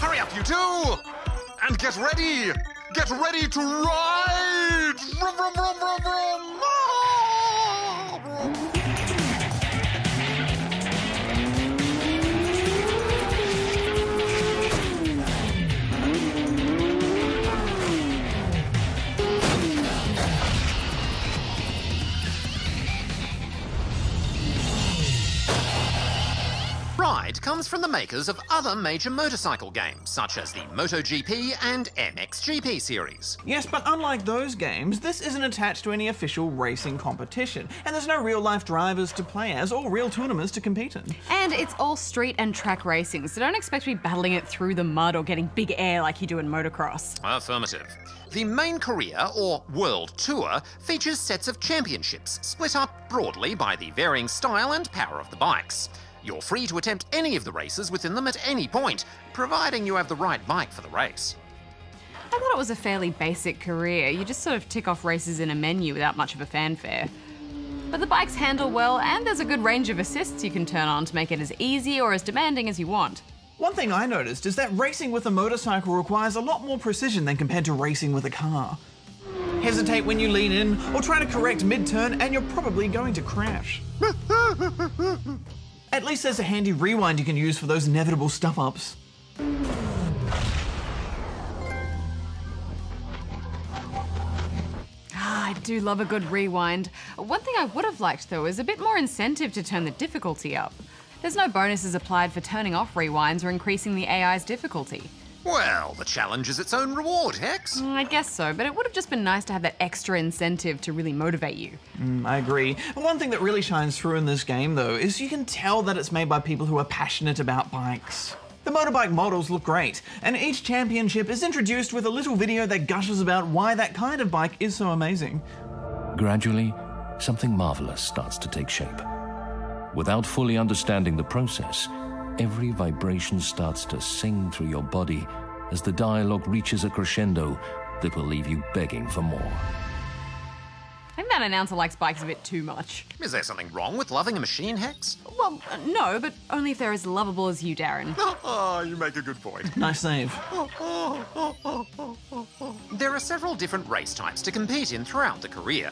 Hurry up, you two! And get ready! Get ready to ride! Vroom, vroom, vroom, vroom, vroom. Ah! Vroom. Ride comes from the makers of other major motorcycle games, such as the MotoGP and MXGP series. Yes, but unlike those games, this isn't attached to any official racing competition, and there's no real-life drivers to play as or real tournaments to compete in. And it's all street and track racing, so don't expect to be battling it through the mud or getting big air like you do in motocross. Affirmative. The main career, or World Tour, features sets of championships, split up broadly by the varying style and power of the bikes. You're free to attempt any of the races within them at any point, providing you have the right bike for the race. I thought it was a fairly basic career. You just sort of tick off races in a menu without much of a fanfare. But the bikes handle well, and there's a good range of assists you can turn on to make it as easy or as demanding as you want. One thing I noticed is that racing with a motorcycle requires a lot more precision than compared to racing with a car. Hesitate when you lean in, or try to correct mid-turn, and you're probably going to crash. At least there's a handy rewind you can use for those inevitable stuff-ups. I do love a good rewind. One thing I would have liked, though, is a bit more incentive to turn the difficulty up. There's no bonuses applied for turning off rewinds or increasing the AI's difficulty. Well, the challenge is its own reward, Hex. I guess so, but it would have just been nice to have that extra incentive to really motivate you. I agree. One thing that really shines through in this game, though, is you can tell that it's made by people who are passionate about bikes. The motorbike models look great, and each championship is introduced with a little video that gushes about why that kind of bike is so amazing. Gradually, something marvelous starts to take shape. Without fully understanding the process, every vibration starts to sing through your body as the dialogue reaches a crescendo that will leave you begging for more. I think that announcer likes bikes a bit too much. Is there something wrong with loving a machine, Hex? Well, no, but only if they're as lovable as you, Darren. Oh, you make a good point. Nice save. There are several different race types to compete in throughout the career.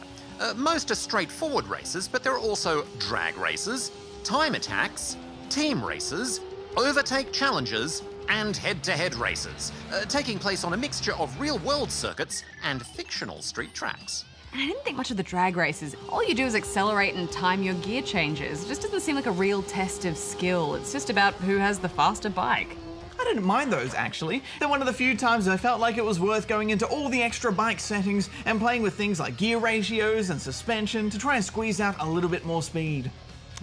Most are straightforward races, but there are also drag races, time attacks, team races, overtake challenges, and head-to-head races, taking place on a mixture of real-world circuits and fictional street tracks. And I didn't think much of the drag races. All you do is accelerate and time your gear changes. It just doesn't seem like a real test of skill. It's just about who has the faster bike. I didn't mind those, actually. They're one of the few times I felt like it was worth going into all the extra bike settings and playing with things like gear ratios and suspension to try and squeeze out a little bit more speed.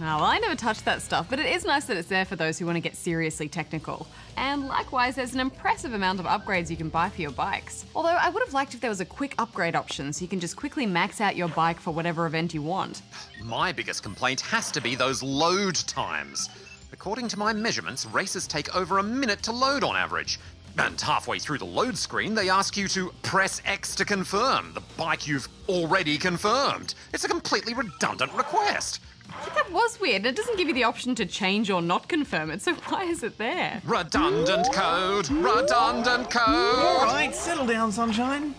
Oh, well, I never touched that stuff, but it is nice that it's there for those who want to get seriously technical. And likewise, there's an impressive amount of upgrades you can buy for your bikes. Although I would have liked if there was a quick upgrade option so you can just quickly max out your bike for whatever event you want. My biggest complaint has to be those load times. According to my measurements, races take over a minute to load on average. And halfway through the load screen, they ask you to press X to confirm the bike you've already confirmed. It's a completely redundant request. Yeah, that was weird. It doesn't give you the option to change or not confirm it, so why is it there? Redundant code! Redundant code! All right, settle down, sunshine.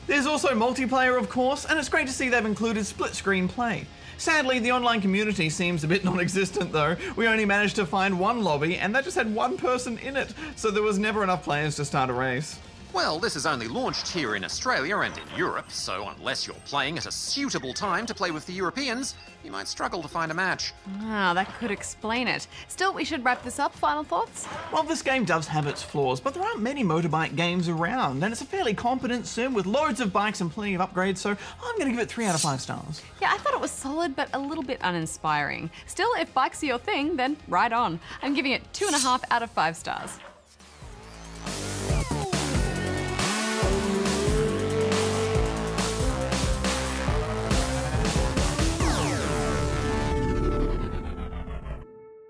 There's also multiplayer, of course, and it's great to see they've included split-screen play. Sadly, the online community seems a bit non-existent, though. We only managed to find one lobby, and that just had one person in it, so there was never enough players to start a race. Well, this is only launched here in Australia and in Europe, so unless you're playing at a suitable time to play with the Europeans, you might struggle to find a match. Ah, that could explain it. Still, we should wrap this up. Final thoughts? Well, this game does have its flaws, but there aren't many motorbike games around, and it's a fairly competent sim with loads of bikes and plenty of upgrades, so I'm going to give it 3 out of 5 stars. Yeah, I thought it was solid, but a little bit uninspiring. Still, if bikes are your thing, then right on. I'm giving it 2.5 out of 5 stars.